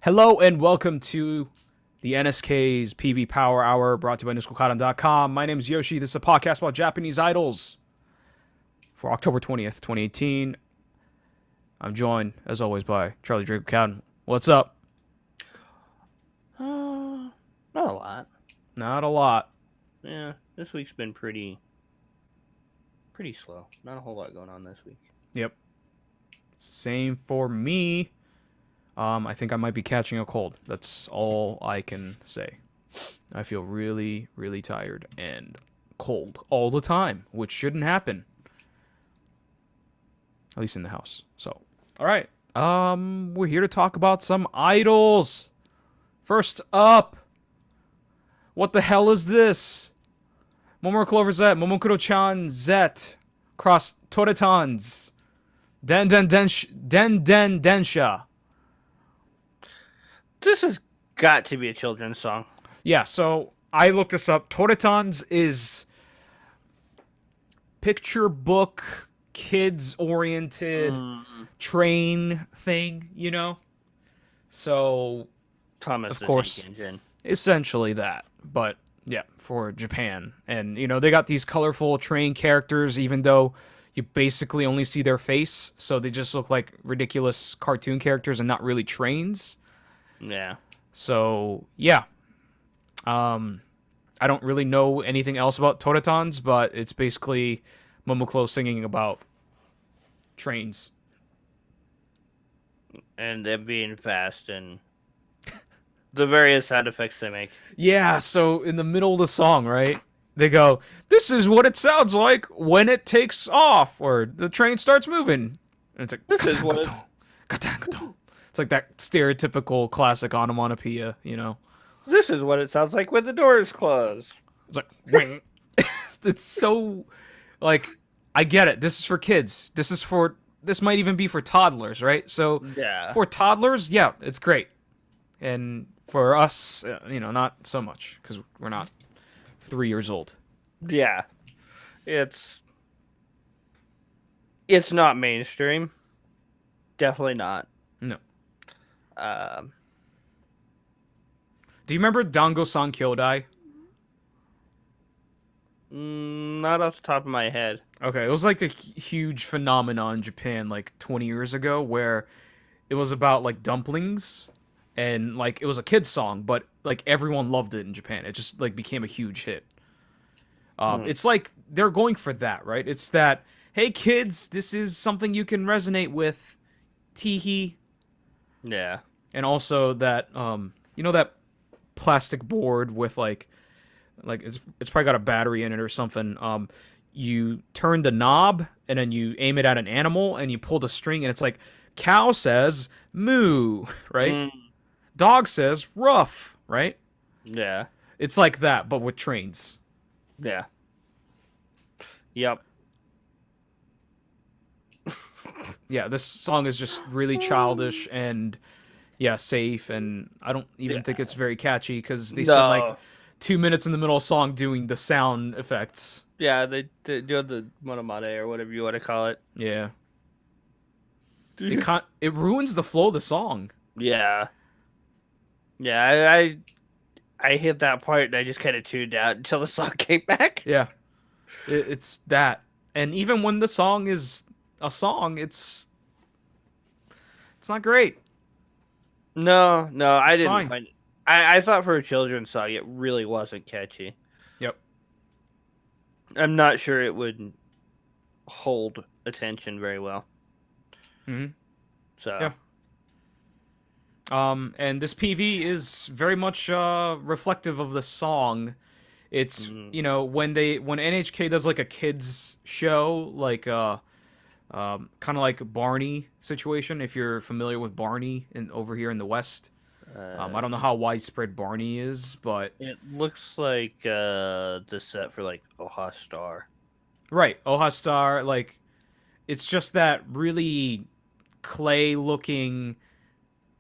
Hello and welcome to the NSK's PV Power Hour, brought to you by Schook My name is Yoshi. This is a podcast about Japanese idols for October 20th, 2018. I'm joined, as always, by Charlie Jacob Cowden. What's up? Not a lot. Not a lot. Yeah, this week's been pretty slow. Not a whole lot going on this week. Yep. Same for me. I think I might be catching a cold. That's all I can say. I feel really, really tired and cold all the time, which shouldn't happen. At least in the house. So, all right. We're here to talk about some idols. First up, what the hell is this? Momoiro Clover Z, Momokuro-chan Z, cross Toretans, Den Densha. This has got to be a children's song. Yeah, so I looked this up. Toretans is picture book, kids oriented train thing, you know? So, Thomas of the course, Tank Engine. essentially that. But yeah, for Japan. And, you know, they got these colorful train characters, even though you basically only see their face. So they just look like ridiculous cartoon characters and not really trains. Yeah. So, yeah. I don't really know anything else about Toretans, but it's basically Momoclo singing about trains. And them being fast and the various sound effects they make. Yeah, so in the middle of the song, right? They go, "This is what it sounds like when it takes off," or the train starts moving. And it's like, This is what it's like that stereotypical classic onomatopoeia, you know? This is what it sounds like when the doors close. It's like, wing. It's so, like, I get it. This is for kids. This might even be for toddlers, right? So, Yeah. for toddlers, yeah, it's great. And for us, you know, not so much, because we're not 3 years old. Yeah. It's not mainstream. Definitely not. No. Um, Do you remember Dango-san Kyodai? Not off the top of my head. Okay, it was like a huge phenomenon in Japan like 20 years ago where it was about like dumplings and like it was a kid's song, but like everyone loved it in Japan. It just like became a huge hit. It's like they're going for that, right? It's that, hey kids, this is something you can resonate with. Teehee. Yeah. And also that you know that plastic board with like it's probably got a battery in it or something. You turn the knob and then you aim it at an animal and you pull the string and it's like cow says moo, right? Dog says rough, right? Yeah. It's like that, but with trains. Yeah. Yep. Yeah, this song is just really childish and yeah, safe, and I don't even think it's very catchy because they spend like 2 minutes in the middle of the song doing the sound effects. Yeah, they do the monomade or whatever you want to call it. Yeah. It ruins the flow of the song. Yeah. Yeah, I hit that part and I just kind of tuned out until the song came back. Yeah. It's that. And even when the song is a song, it's not great. No, I didn't fine. find it. I thought for a children's song it really wasn't catchy. Yep. I'm not sure it would hold attention very well. Mm-hmm. So yeah. And this PV is very much reflective of the song. It's you know when NHK does like a kids show like kind of like Barney situation, if you're familiar with Barney over here in the West. I don't know how widespread Barney is, but it looks like the set for like Oha Star. Right, Oha Star, like it's just that really clay-looking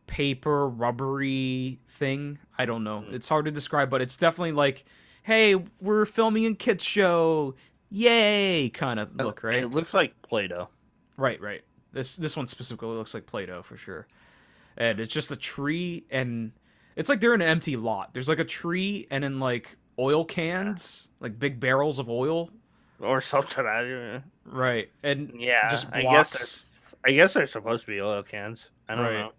paper rubbery thing. I don't know. It's hard to describe, but it's definitely like, hey, we're filming a kids show, yay, kind of look, right? It looks like Play-Doh. Right. This one specifically looks like Play-Doh for sure. and it's just a tree, and it's like they're in an empty lot. There's like a tree, and then like oil cans, like big barrels of oil, or something. I right, and Yeah, just I guess blocks, they're supposed to be oil cans. I don't right, know.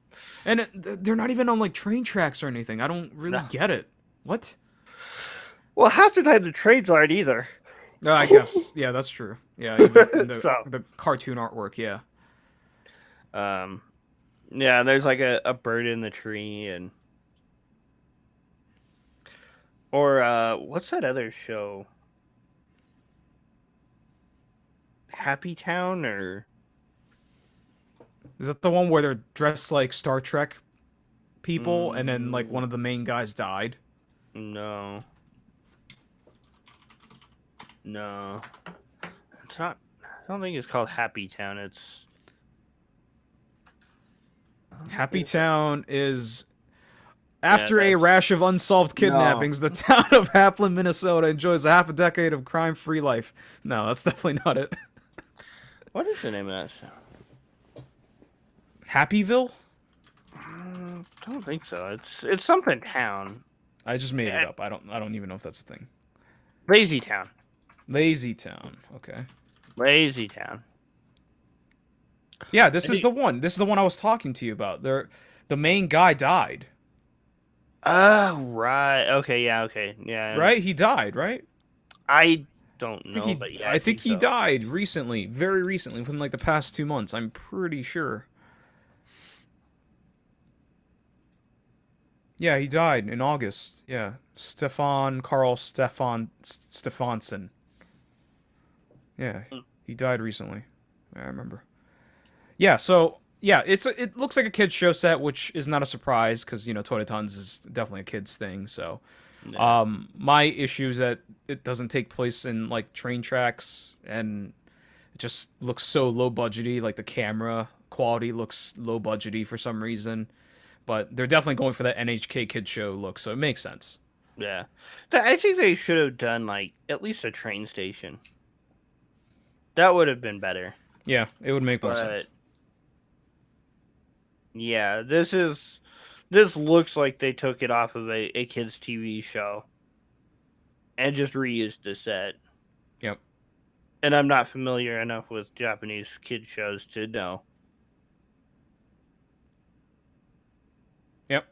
and they're not even on like train tracks or anything. I don't No. really get it. What? Well, half the time the trains aren't either. No, I guess yeah, that's true. Yeah, even in the So, cartoon artwork, yeah. um, yeah, there's like a bird in the tree, and or what's that other show? Happy Town or Is that the one where they're dressed like Star Trek people, and then like mm, one of the main guys died? no, no, it's not. I don't think it's called Happy Town. It's Happy is it? Town is Yeah, after a rash of that's unsolved no. kidnappings, the town of Haplin, Minnesota enjoys a half a decade of crime-free life. No, that's definitely not it. What is the name of that show? Happyville? I don't think so. It's something town. I just made it Yeah, up. I don't even know if that's a thing. Lazy Town. Lazy Town. Okay. Lazy Town. Yeah, this I is think- the one. This is the one I was talking to you about. The main guy died. Oh, right. Okay, yeah, okay. Yeah. Right? He died, right? I don't know, but yeah, I I think think he so. died recently, very recently, within like the past 2 months. I'm pretty sure. Yeah, he died in August. Yeah, Stefansson. Yeah, he died recently. I remember. Yeah, so yeah, it looks like a kids show set, which is not a surprise because Toy Tons is definitely a kids thing. So, Yeah. my issue is that it doesn't take place in like train tracks, and it just looks so low budgety. Like the camera quality looks low budgety for some reason. But they're definitely going for that NHK kid show look, so it makes sense. Yeah. I think they should have done like at least a train station. That would have been better. Yeah, it would make more sense. But yeah, this looks like they took it off of a kids TV show and just reused the set. Yep. And I'm not familiar enough with Japanese kid shows to know. Yep.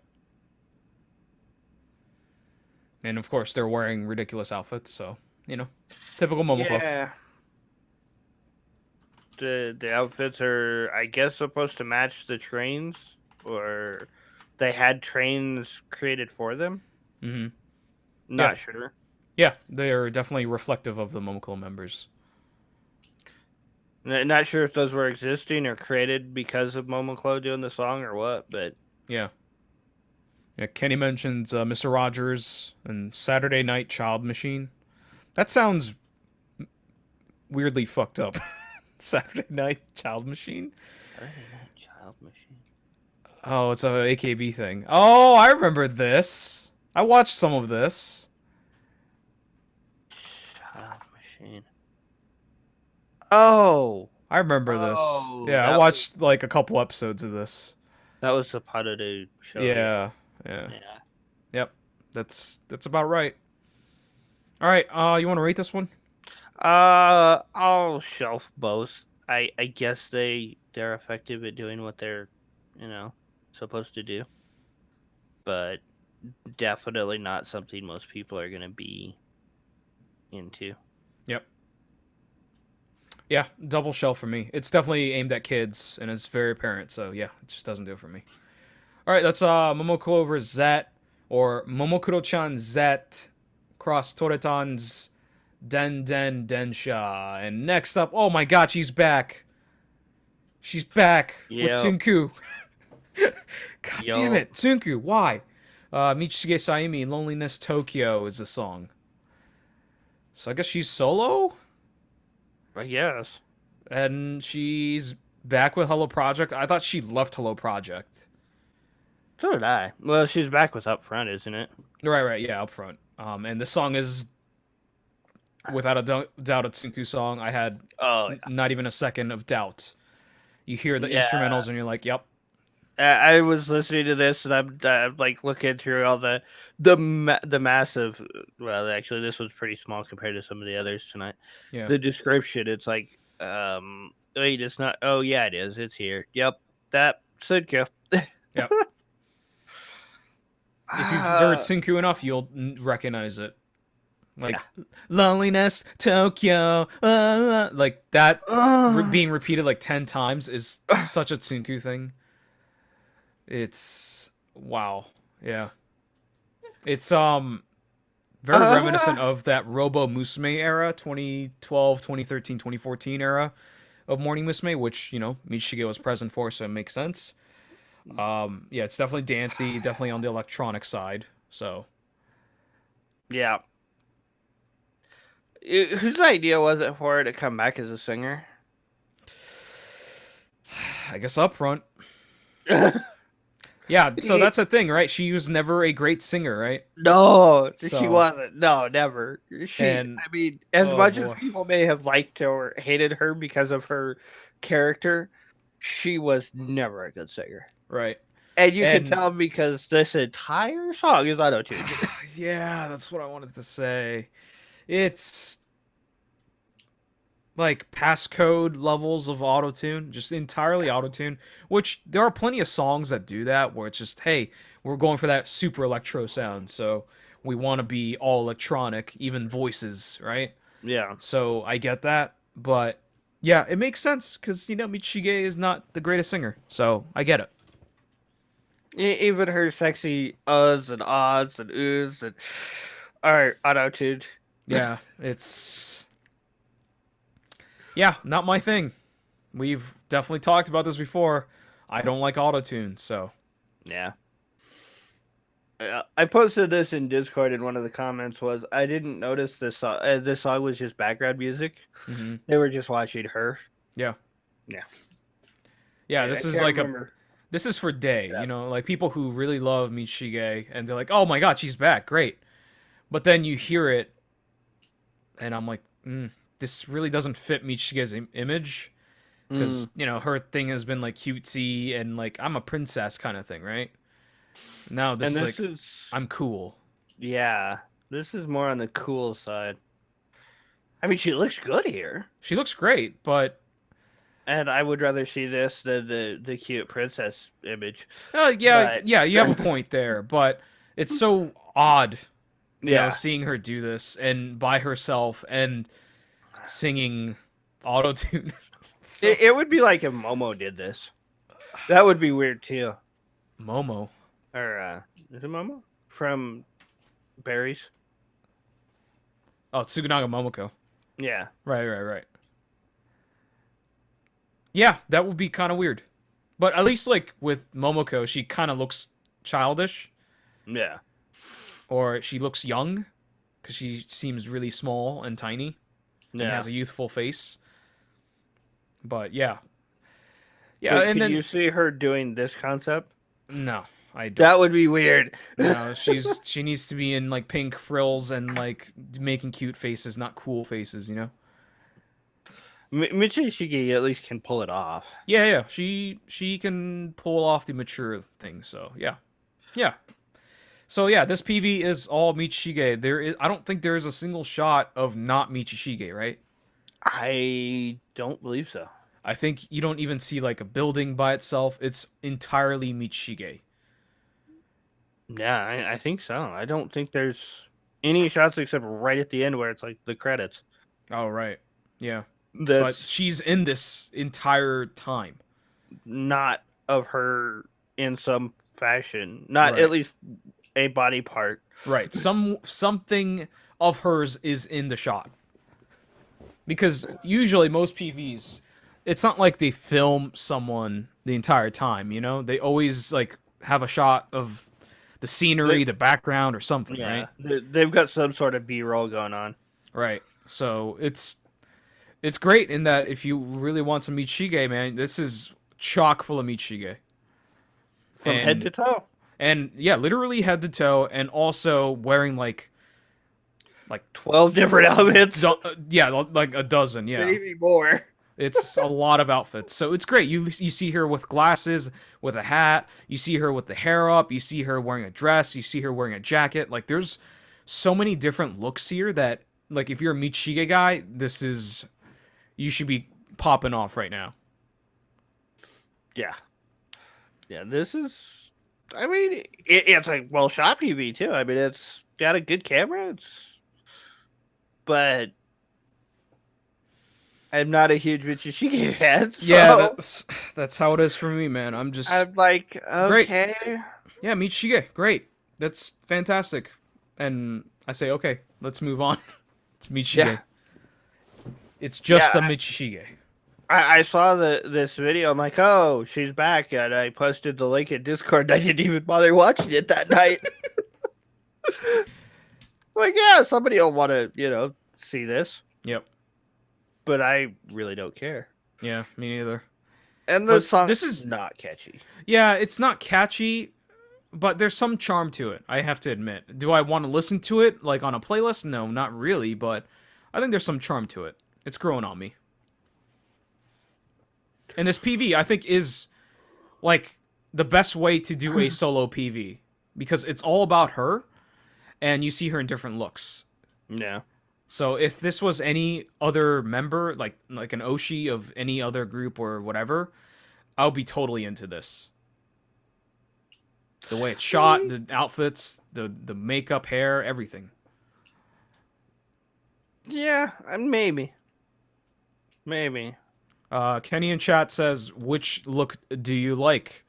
And of course, they're wearing ridiculous outfits, so typical Momoko. Yeah. The outfits are, I guess, supposed to match the trains, or they had trains created for them. Mm-hmm. Yeah, Not sure. yeah, they are definitely reflective of the Momoko members. Not sure if those were existing or created because of Momoclo doing the song or what, but Yeah. Yeah, Kenny mentions Mr. Rogers and Saturday Night Child Machine. That sounds weirdly fucked up. Saturday Night Child Machine? Saturday Night Child Machine. Oh, it's a AKB thing. Oh, I remember this. I watched some of this. Child Machine. Oh, I remember this. oh, Yeah, I watched like a couple episodes of this. that was the Potted show. Yeah, yeah. Yeah. Yep. That's about right. All right, you want to rate this one? I'll shelf both. I guess they're effective at doing what they're, you know, supposed to do, but definitely not something most people are gonna be into. Yep. Yeah, double shell for me. It's definitely aimed at kids and it's very apparent, so yeah, it just doesn't do it for me. All right, that's Momo Clover Z or Momokuro-chan Z cross Toretan's Den Den Densha. And next up, oh my god, she's back. She's back with Yeah. Tsunku. God Yo. damn it, Tsunku, why? Michishige Sayumi, Loneliness Tokyo is the song. So I guess she's solo? I guess. And she's back with Hello Project. I thought she left Hello Project. So did I. Well, she's back with Upfront, isn't it? Right, yeah, up front. And the song is without a doubt a Tsunku song. I had Oh, not even a second of doubt. You hear the yeah. instrumentals and you're like, yep. I was listening to this and I'm like looking through all the massive. Well, actually, this was pretty small compared to some of the others tonight. Yeah. The description, it's like, wait, it's not. Oh yeah, it is. It's here. Yep, that Sidka. Yep. If you've heard Tsunku enough, you'll recognize it. Yeah. Like loneliness, Tokyo, like that being repeated like 10 times is such a Tsunku thing. It's wow. Yeah. It's very reminiscent of that Robo Musume era, 2012, 2013, 2014 era of Morning Musume, which, Michishige was present for, so it makes sense. Yeah, it's definitely dancey, definitely on the electronic side. So, Yeah. Whose idea was it for her to come back as a singer? I guess up front. Yeah, so that's the thing, right? She was never a great singer, right? No, she So, wasn't. No, never. and I mean, as oh much as boy. people may have liked or hated her because of her character, she was never a good singer. Right. And you can And tell because this entire song is auto-tuned. yeah, that's what I wanted to say. It's like passcode levels of autotune, just entirely autotune, which there are plenty of songs that do that where it's just, hey, we're going for that super electro sound, so we want to be all electronic, even voices, right? Yeah. So I get that, but yeah, it makes sense because Michige is not the greatest singer, so I get it. Even her sexy uhs and ahs and oohs and are auto-tuned. Yeah, yeah, not my thing. We've definitely talked about this before. I don't like autotune, so Yeah. I posted this in Discord, and one of the comments was, "I didn't notice this song. This song was just background music. hmm They were just watching her." yeah, Yeah, yeah. I This is can't like a remember. this is for Day, Yeah. like people who really love Michige and they're like, "Oh my god, she's back, great." But then you hear it, and I'm like, this really doesn't fit Michige's image because Mm. her thing has been like cutesy and like I'm a princess kind of thing, right? Now this And is this like is, I'm cool. yeah, this is more on the cool side. I mean, she looks good here, She looks great, but and I would rather see this than the cute princess image. yeah, But yeah, you have a point there, but it's so odd, yeah, seeing her do this and by herself and singing autotune. So it would be like if Momo did this. That would be weird too. Momo. Or is it Momo from Berries? Oh, Tsukunaga Momoko. Yeah, Right, right, right. Yeah, that would be kind of weird. But at least like with Momoko, she kind of looks childish yeah. or she looks young because she seems really small and tiny and Yeah. has a youthful face. But yeah. Yeah, But and could then you see her doing this concept? no, I don't. That would be weird. No, she needs to be in like pink frills and like making cute faces, not cool faces. Michishige at least can pull it off. Yeah, yeah. She can pull off the mature thing, so yeah. Yeah. So yeah, this PV is all Michishige. I don't think there is a single shot of not Michishige, right? I don't believe so. I think you don't even see like a building by itself. It's entirely Michishige. Yeah, I think so. I don't think there's any shots except right at the end where it's like the credits. Oh right. Yeah. But That's she's in this entire time. not of her in some fashion. Not at Right. least a body part. Right. Something of hers is in the shot. Because usually most PVs, it's not like they film someone the entire time. They always like have a shot of the scenery, the background, or something, Yeah, right? they've got some sort of B-roll going on. Right. So it's great in that if you really want some Michige, man, this is chock full of Michige. From head And to toe. and yeah, literally head to toe, and also wearing like 12 different elements. yeah, like a dozen, yeah. Maybe more. It's a lot of outfits, so it's great. You see her with glasses, with a hat. You see her with the hair up. You see her wearing a dress. You see her wearing a jacket. Like there's so many different looks here that like if you're a Michishige guy, this is you should be popping off right now. Yeah, yeah. This is. I mean, it's like well shot TV too. I mean, it's got a good camera. But I'm not a huge Michishige fan, Yeah, so that's how it is for me, man. I'm just I'm like, great. okay. Yeah, Michishige, great. That's fantastic. And I say, okay, let's move on. It's Yeah, Michishige. It's just a yeah. Michishige. I saw this video. I'm like, oh, she's back, and I posted the link in Discord. And I didn't even bother watching it that night. Like, yeah, somebody will want to, see this, Yep. but I really don't care. Yeah, me neither. And the But song's this is not catchy. yeah, it's not catchy, but there's some charm to it. I have to admit. Do I want to listen to it like on a playlist? No, not really, but I think there's some charm to it. It's growing on me. And this PV I think is like the best way to do a solo PV because it's all about her and you see her in different looks. Yeah. So if this was any other member, like an Oshi of any other group or whatever, I'll be totally into this. The way it's shot, the outfits, the makeup, hair, everything. Yeah, maybe. Maybe. Kenny in chat says, "Which look do you like?"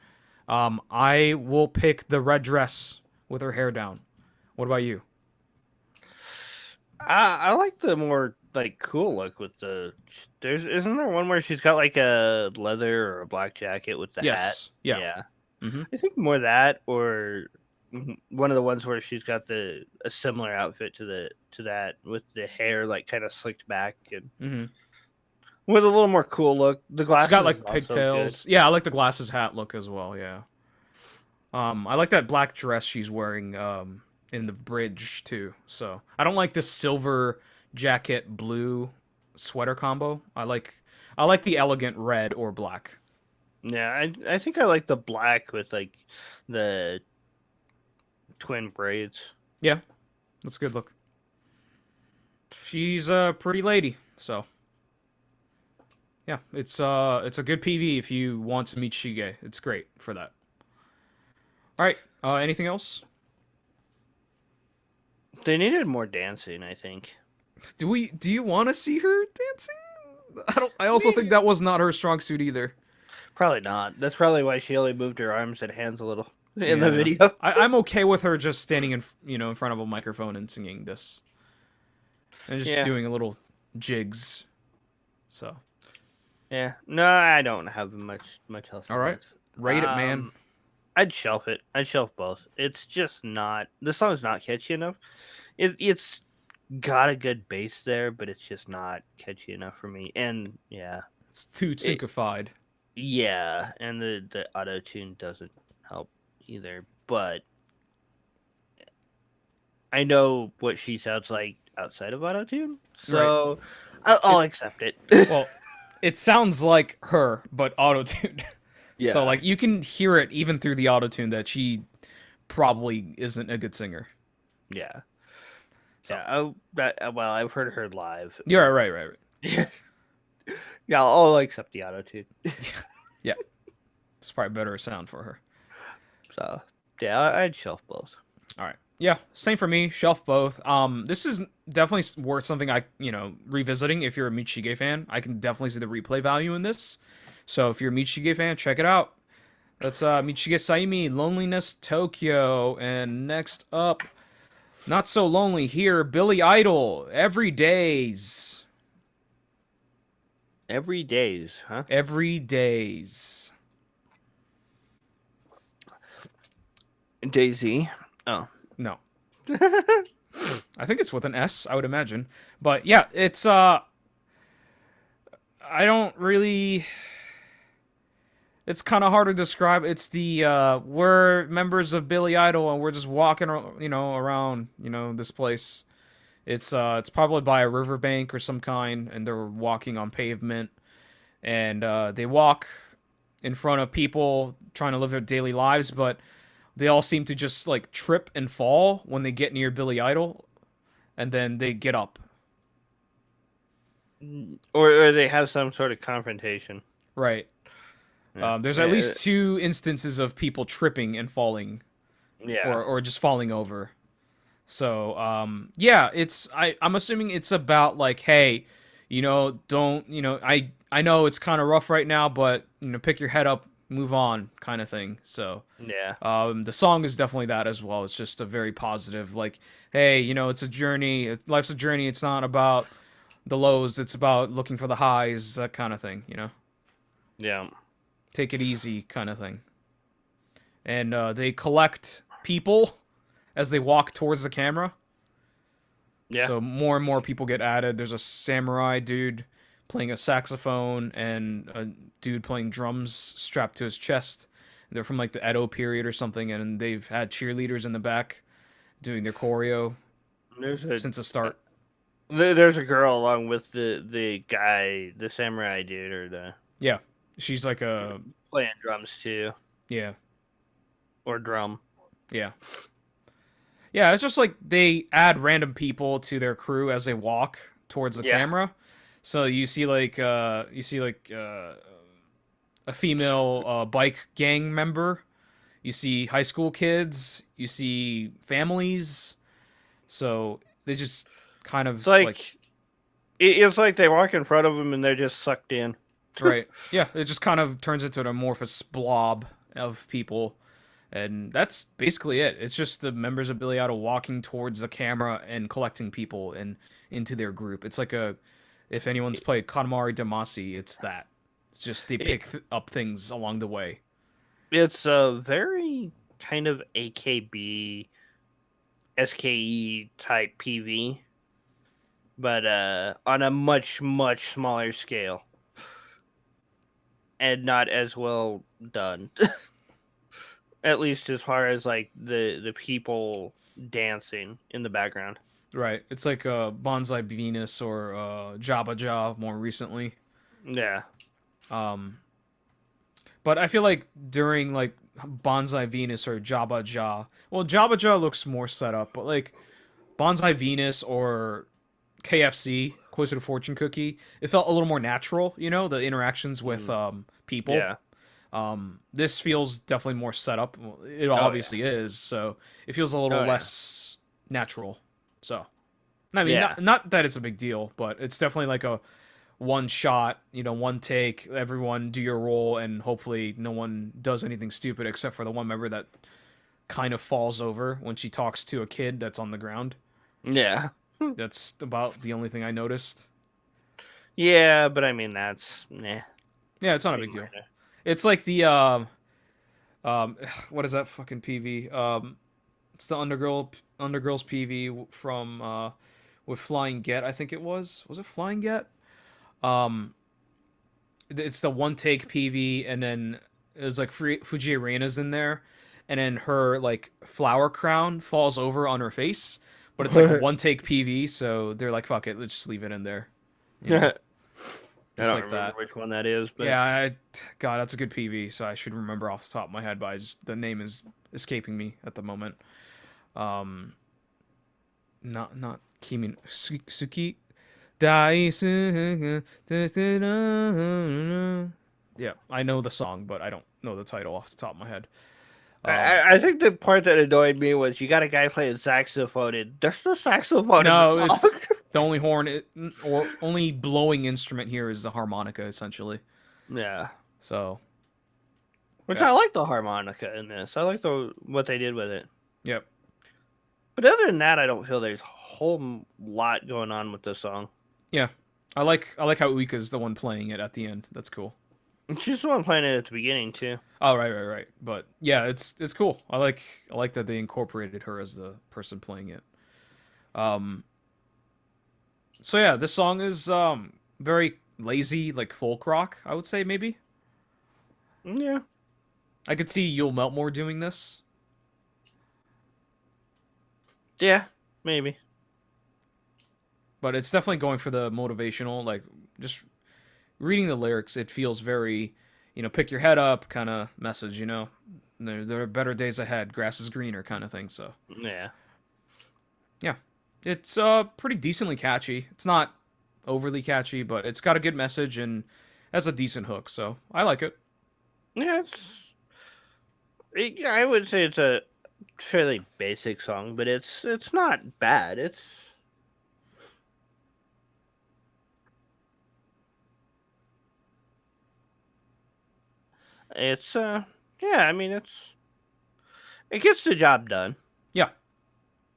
I will pick the red dress with her hair down. What about you? I like the more like cool look with the. Isn't there one where she's got like a leather or a black jacket with the hat? Yes. Yeah. Yeah, Mm-hmm. I think more that or one of the ones where she's got a similar outfit to that with the hair like kind of slicked back and Mm-hmm. with a little more cool look. The She's glasses got is like also good. pigtails. Yeah, I like the glasses hat look as well. Yeah. I like that black dress she's wearing in the bridge too. So I don't like this silver jacket blue sweater combo. I like the elegant red or black. Yeah, I think I like the black with like the twin braids. Yeah, that's a good look. She's a pretty lady, so yeah, it's a good PV if you want to meet Shige. It's great for that. All right, anything else? They needed more dancing, I think. Do you want to see her dancing? I also think that was not her strong suit either. Probably not. That's probably why she only moved her arms and hands a little in the Yeah. video. I'm okay with her just standing in front of a microphone and singing this. And just Yeah. doing a little jigs. So. Yeah. No, I don't have much else. All right. Rate it, man. I'd shelf it. I'd shelf both. It's just not. The song's not catchy enough. It's got a good bass there, but it's just not catchy enough for me. And yeah, It's too syncofied. yeah, and the auto tune doesn't help either. But I know what she sounds like outside of auto tune, so I'll accept it. Well, it sounds like her, but auto-tuned. Yeah. So like you can hear it even through the auto-tune that she probably isn't a good singer. Yeah. So. Yeah. Well, I've heard her live. You're right. Yeah, I'll accept the auto tune. Yeah. It's probably better sound for her. So yeah, I'd shelf both. All right. Yeah, same for me. Shelf both. This is definitely worth something revisiting if you're a Michishige fan. I can definitely see the replay value in this. So if you're a Michishige fan, check it out. That's Michishige Sayumi, Loneliness Tokyo, and next up, not so lonely here, BILLIE IDLE, Every Days. Every days, huh? Every Days. Daisy. Oh. No. I think it's with an S, I would imagine. But yeah, it's I don't really it's kind of hard to describe. It's the we're members of BILLIE IDLE and we're just walking around, this place. It's probably by a riverbank or some kind and they're walking on pavement and they walk in front of people trying to live their daily lives, but they all seem to just like trip and fall when they get near Billy Idol, and then they get up. Or they have some sort of confrontation. Right. Yeah. There's at least two instances of people tripping and falling, Yeah. or just falling over. So yeah, I'm assuming it's about like, hey, don't I know it's kind of rough right now, but pick your head up, move on, kind of thing. So Yeah. the song is definitely that as well. It's just a very positive, like, hey, it's a journey. Life's a journey. It's not about the lows. It's about looking for the highs, that kind of thing. Yeah. Take it easy, kind of thing. And they collect people as they walk towards the camera. Yeah. So more and more people get added. There's a samurai dude playing a saxophone and a dude playing drums strapped to his chest. They're from like the Edo period or something, and they've had cheerleaders in the back doing their choreo There's a since the start. there's a girl along with the guy, the samurai dude, or the Yeah, she's like a playing drums too, yeah, or drum. yeah. Yeah, it's just like they add random people to their crew as they walk towards the Yeah. camera. So a female bike gang member. You see high school kids. You see families. So they just kind It's of like like it's like they walk in front of them and they're just sucked in. right. Yeah, it just kind of turns into an amorphous blob of people. And that's basically it. It's just the members of Billy Idol walking towards the camera and collecting people and into their group. It's like if anyone's played Katamari Damacy, it's that. It's just they It, pick up things along the way. it's a very kind of AKB SKE type PV, but on a much smaller scale and not as well done. At least as far as like the people dancing in the background. Right. It's like Bonsai Venus or Jabba Ja more recently. Yeah. Um, but I feel like during like Bonsai Venus or Jabba Ja, well, Jabba Ja looks more set up, but like Bonsai Venus or KFC, Closer to Fortune Cookie, it felt a little more natural, the interactions with people. Yeah. This feels definitely more set up. Well, it Oh yeah. obviously is, so it feels a little Oh yeah. less natural. So, I mean, Yeah. not that it's a big deal, but it's definitely like a one shot, one take, everyone do your role, and hopefully no one does anything stupid except for the one member that kind of falls over when she talks to a kid that's on the ground. Yeah. That's about the only thing I noticed. Yeah, but I mean that's nah. Yeah, it's not a Pretty big deal. minor. It's like the what is that fucking PV? It's the Undergirls PV from with Flying Get, I think it was. Was it Flying Get? Um, it's the one take PV, and then there's like Fuji Arena's in there, and then her like flower crown falls over on her face, but it's like a one take PV, so they're like, fuck it, let's just leave it in there. You know, I it's don't like remember that. which one that is, but Yeah, God, that's a good PV, so I should remember off the top of my head, but the name is escaping me at the moment. Um, not Kimi Suki Dai. Yeah, I know the song, but I don't know the title off the top of my head. I think the part that annoyed me was you got a guy playing saxophone and there's no saxophone in the No, song. it's the only or only blowing instrument here is the harmonica, essentially. Yeah. So, Which yeah, I like the harmonica in this. I like what they did with it. yep, But other than that, I don't feel there's a whole lot going on with this song. yeah. I like how Uika's the one playing it at the end. That's cool. She's the one playing it at the beginning too. Oh, right. But yeah, it's cool. I like that they incorporated her as the person playing it. Um. So yeah, this song is very lazy, like folk rock. I would say maybe. Yeah. I could see You'll Melt More doing this. Yeah. Maybe. But it's definitely going for the motivational, like just reading the lyrics, it feels very, pick your head up kind of message. There are better days ahead. Grass is greener kind of thing. So Yeah. yeah, it's pretty decently catchy. It's not overly catchy, but it's got a good message and has a decent hook. So I like it. Yeah, yeah, I would say it's a fairly basic song, but it's not bad. It's yeah, I mean it gets the job done. Yeah,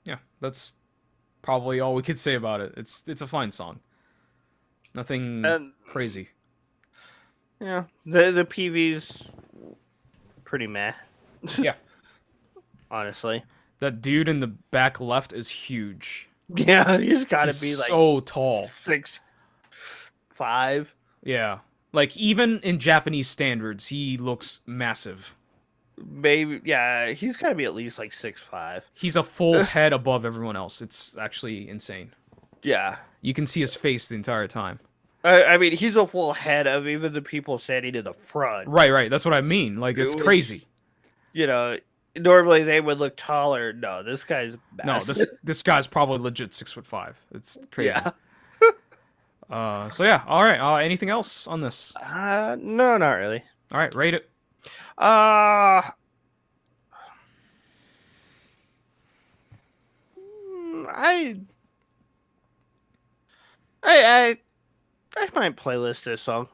yeah, that's probably all we could say about it. It's a fine song. Nothing And crazy. yeah, the PV's pretty meh, Yeah, honestly. that dude in the back left is huge. Yeah, he's got to He's be like so tall. 6'5". Yeah. Like even in Japanese standards, he looks massive. Maybe yeah, he's got to be at least like 6'5". He's a full head above everyone else. It's actually insane. Yeah. You can see his face the entire time. I mean, he's a full head of even the people standing in the front. Right, right. That's what I mean. Like it's Which, crazy. you know, normally they would look taller. No, this guy's No, massive. this guy's probably legit 6'5". It's crazy. Yeah. So yeah. All right. Anything else on this? No, not really. All right. Rate it. Uh I I I might playlist this song.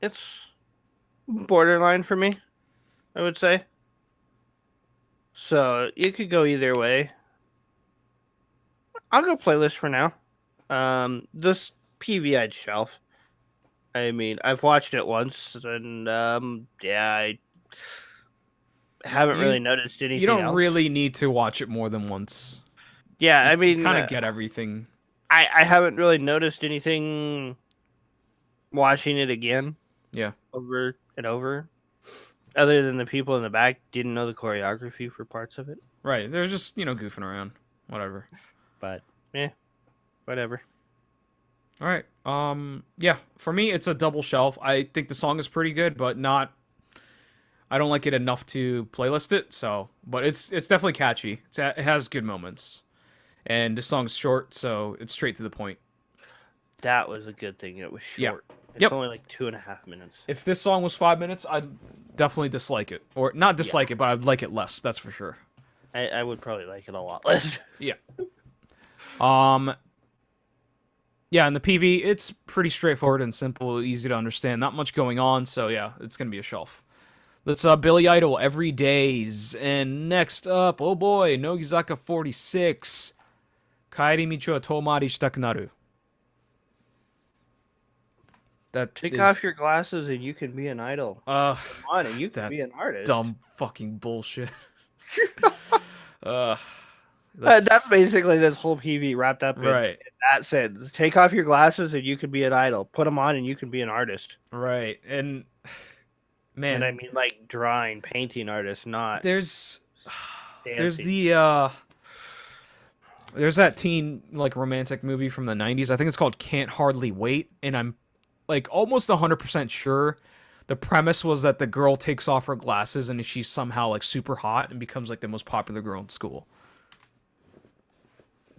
It's borderline for me, I would say. So you could go either way. I'll go playlist for now. This PV I'd shelf. I mean, I've watched it once, and yeah, I haven't really noticed anything You don't else. really need to watch it more than once. Yeah, I You mean, kind of get everything. I haven't really noticed anything watching it again. Yeah. Over and over. Other than the people in the back didn't know the choreography for parts of it. Right. They're just, goofing around. Whatever. But yeah, whatever. All right. Yeah, for me it's a double shelf. I think the song is pretty good, but not I don't like it enough to playlist it, so but it's definitely catchy. It has good moments. And the song's short, so it's straight to the point. That was a good thing. It was Yeah. short. It's Yep. only like 2.5 minutes. If this song was 5 minutes, I'd definitely dislike it. Or not dislike it, but I'd like it less, that's for sure. I would probably like it a lot less. Yeah. Yeah, and the PV, it's pretty straightforward and simple, easy to understand. Not much going on, so yeah, it's gonna be a shelf. Let's Billy Idol, Every Days. And next up, oh boy, Nogizaka 46. Kaeri Micho wa Tomari Shitaku Naru. That Take is, off your glasses and you can be an idol. Come on, and you can that be an artist. dumb fucking bullshit. That's basically this whole PV wrapped up in that sentence. Take off your glasses and you can be an idol. Put them on and you can be an artist. Right. And man, and I mean like drawing, painting artist, not there's dancing. there's that teen like romantic movie from the 90s. I think it's called Can't Hardly Wait, and I'm like almost 100% sure the premise was that the girl takes off her glasses and she's somehow like super hot and becomes like the most popular girl in school.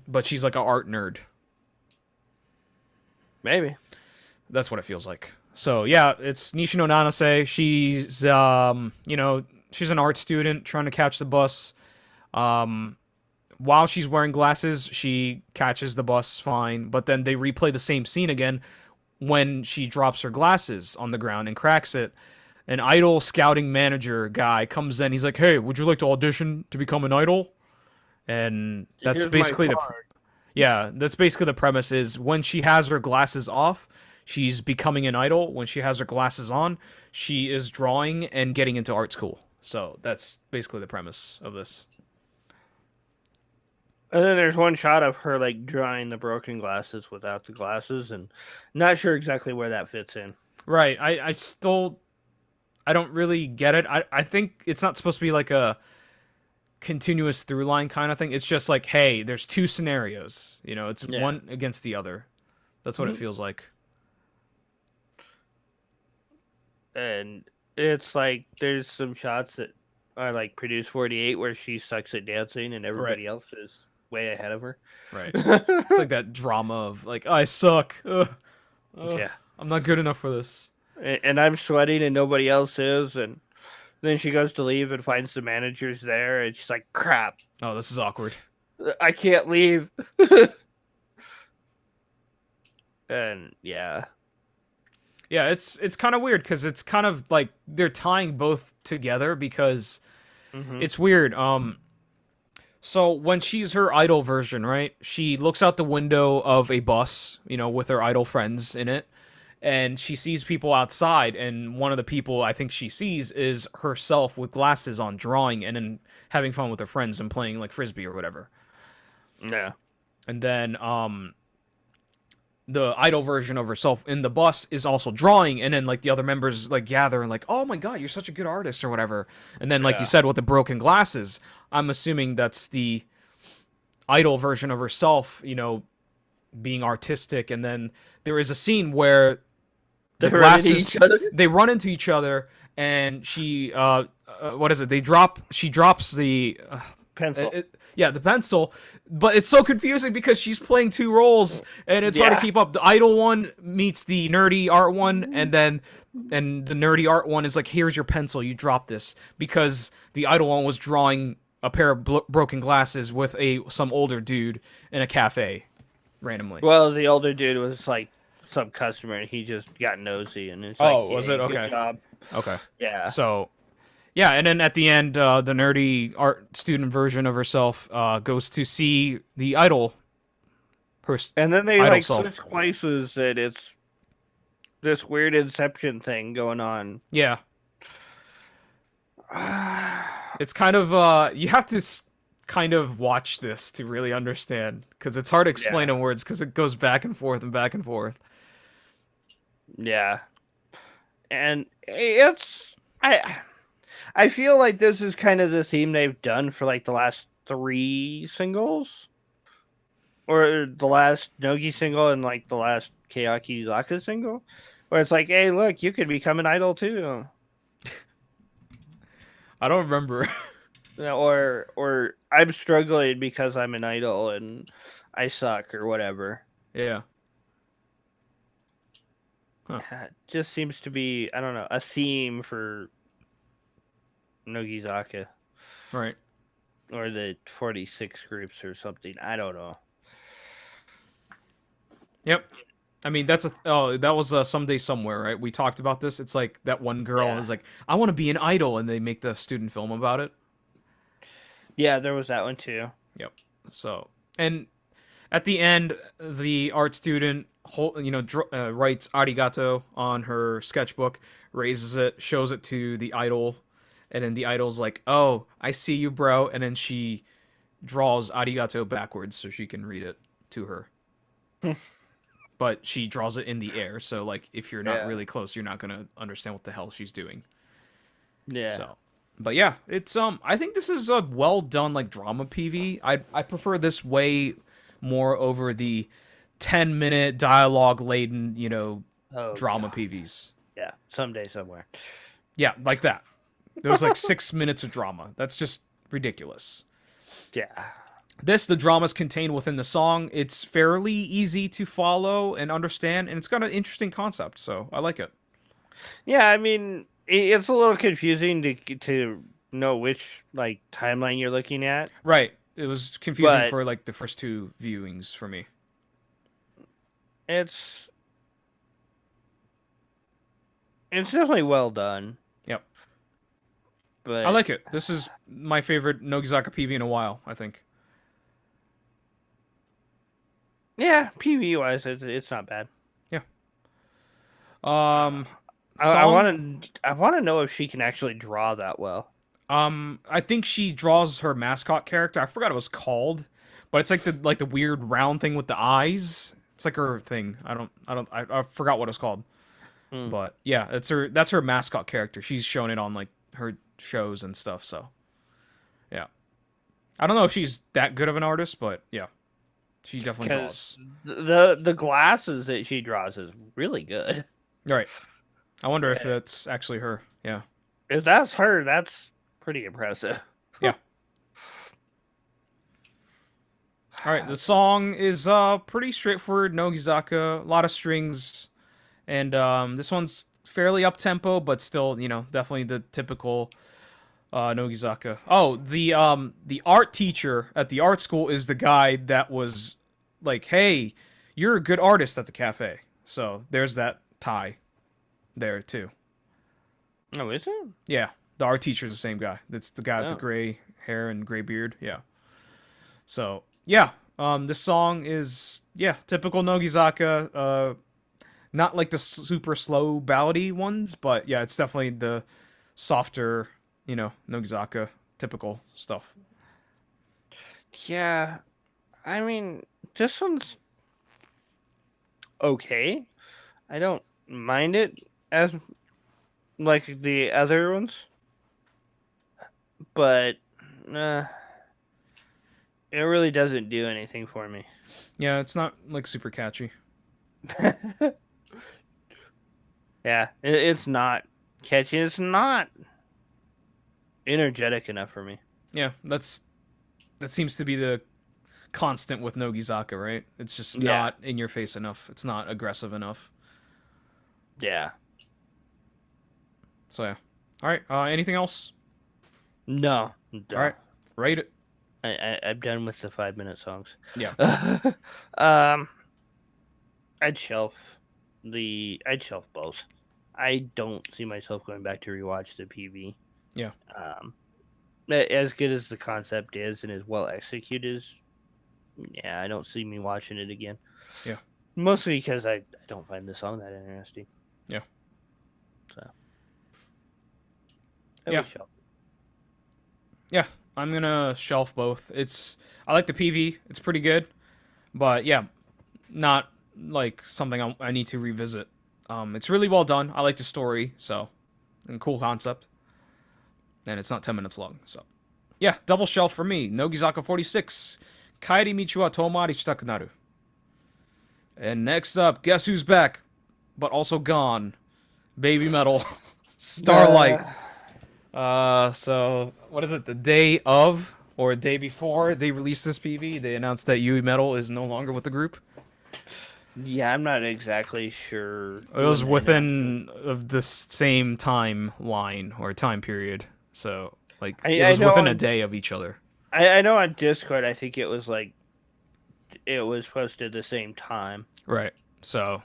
But she's like an art nerd. Maybe. That's what it feels like. So yeah, it's Nishino Nanase. She's she's an art student trying to catch the bus. While she's wearing glasses, she catches the bus fine, but then they replay the same scene again when she drops her glasses on the ground and cracks it. An idol scouting manager guy comes in. He's like, "Hey, would you like to audition to become an idol?" And that's basically that's basically the premise is when she has her glasses off, she's becoming an idol. When she has her glasses on, she is drawing and getting into art school. So that's basically the premise of this. And then there's one shot of her like drawing the broken glasses without the glasses, and not sure exactly where that fits in. Right. I don't really get it. I think it's not supposed to be like a continuous through line kind of thing. It's just like, hey, there's two scenarios. It's one against the other. That's what it feels like. and it's like there's some shots that are like Produce 48 where she sucks at dancing and Right. everybody else is way ahead of her. Right. It's like that drama of like I suck. Yeah. I'm not good enough for this. And I'm sweating and nobody else is, and then she goes to leave and finds the managers there, and she's like, "Crap, Oh, this is awkward. I can't leave." And yeah, Yeah, it's kind of weird because it's kind of like they're tying both together because hmm it's weird. So when she's her idol version, right? She looks out the window of a bus, with her idol friends in it, and she sees people outside, and one of the people I think she sees is herself with glasses on drawing and then having fun with her friends and playing like frisbee or whatever. yeah, And then the idol version of herself in the bus is also drawing, and then like the other members like gather and like, oh my god, you're such a good artist or whatever. And then like you yeah. said with the broken glasses, I'm assuming that's the idol version of herself, being artistic. And then there is a scene where the They run into each glasses other. they run into each other, and what is it, she drops the Pencil. yeah, the pencil, but it's so confusing because she's playing two roles and it's hard to Yeah. keep up. The idol one meets the nerdy art one, and the nerdy art one is like, here's your pencil, you drop this, because the idol one was drawing a pair of broken glasses with some older dude in a cafe randomly. Well, the older dude was like some customer, and he just got nosy, and it's like, Oh, was it? "Hey, good Okay. job." Okay. Yeah. So, yeah, and then at the end, the nerdy art student version of herself goes to see the idol, And then they idol like self. switch places, and it's this weird Inception thing going on. Yeah, it's kind of you have to kind of watch this to really understand because it's hard to explain Yeah. in words because it goes back and forth and back and forth. Yeah. And I feel like this is kind of the theme they've done for like the last three singles, or the last Nogi single and like the last Kayaki Zaka single, where it's like, hey, look, you could become an idol too. I don't remember. Or I'm struggling because I'm an idol and I suck or whatever. Yeah. It just seems to be, I don't know, a theme for Nogizaka Right. or the 46 groups or something. I don't know. Yep. I mean, that was Someday Somewhere, right? We talked about this. It's like that one girl Yeah. is like, I want to be an idol, and they make the student film about it. Yeah, there was that one too. Yep. So, and at the end, the art student, writes "arigato" on her sketchbook, raises it, shows it to the idol, and then the idol's like, "Oh, I see you, bro," and then she draws "arigato" backwards so she can read it to her. But she draws it in the air, so like if you're not Yeah. really close, you're not gonna understand what the hell she's doing. Yeah. So, but yeah, it's I think this is a well done like drama PV. I prefer this way more over the 10-minute dialogue laden, Oh, drama God. PVs. Yeah, someday, somewhere. Yeah, like that. There was like 6 minutes of drama. That's just ridiculous. Yeah. The drama's contained within the song. It's fairly easy to follow and understand, and it's got an interesting concept, so I like it. Yeah, I mean, it's a little confusing to know which like timeline you're looking at, Right. It was confusing but for like the first two viewings for me. it's it's definitely well done. Yep. But I like it. This is my favorite Nogizaka PV in a while, I think. yeah, PV wise, it's not bad. Yeah. Um I song want to know if she can actually draw that well. I think she draws her mascot character. I forgot what it was called, but it's like the weird round thing with the eyes. It's like her thing. I forgot what it's called. Hmm. But yeah, that's her mascot character. She's shown it on like her shows and stuff, so yeah. I don't know if she's that good of an artist, but yeah. She definitely draws. Because the glasses that she draws is really good. Right. I wonder if Yeah. it's actually her. Yeah. If that's her, that's pretty impressive. Yeah. All right. The song is pretty straightforward. Nogizaka, a lot of strings, and this one's fairly up tempo, but still, definitely the typical Nogizaka. Oh, the art teacher at the art school is the guy that was like, "Hey, you're a good artist at the cafe." So there's that tie there too. Oh, is it? Yeah, the art teacher is the same guy. That's the guy with the Oh. gray hair and gray beard. Yeah. So yeah, this song is typical Nogizaka. Not like the super slow ballady ones, but yeah, it's definitely the softer, Nogizaka typical stuff. Yeah. I mean, this one's okay. I don't mind it as like the other ones, but uh, it really doesn't do anything for me. Yeah, it's not like super catchy. Yeah, it's not catchy. It's not energetic enough for me. Yeah, that seems to be the constant with Nogizaka, right? It's just Yeah. not in your face enough. It's not aggressive enough. Yeah. So yeah. All right. Anything else? No. All right. Rate it. I'm done with the 5-minute songs. Yeah. um, I'd shelf both. I don't see myself going back to rewatch the PV. Yeah. As good as the concept is and as well executed as, yeah, I don't see me watching it again. Yeah. Mostly because I don't find the song that interesting. Yeah. So. Yeah. Yeah. I'm gonna shelf both. I like the PV. It's pretty good, but yeah, not like something I need to revisit. It's really well done. I like the story, and cool concept, and it's not 10 minutes long. So, yeah, double shelf for me. Nogizaka 46. Kairi Michi wa Tomari shitaku naru. And next up, guess who's back, but also gone? BABYMETAL, Starlight. So what is it? The day of or a day before they released this PV, they announced that Yui Metal is no longer with the group. Yeah, I'm not exactly sure. It was within of the same timeline or time period, so like it was within a day of each other. I know on Discord, I think it was like it was posted the same time. Right. So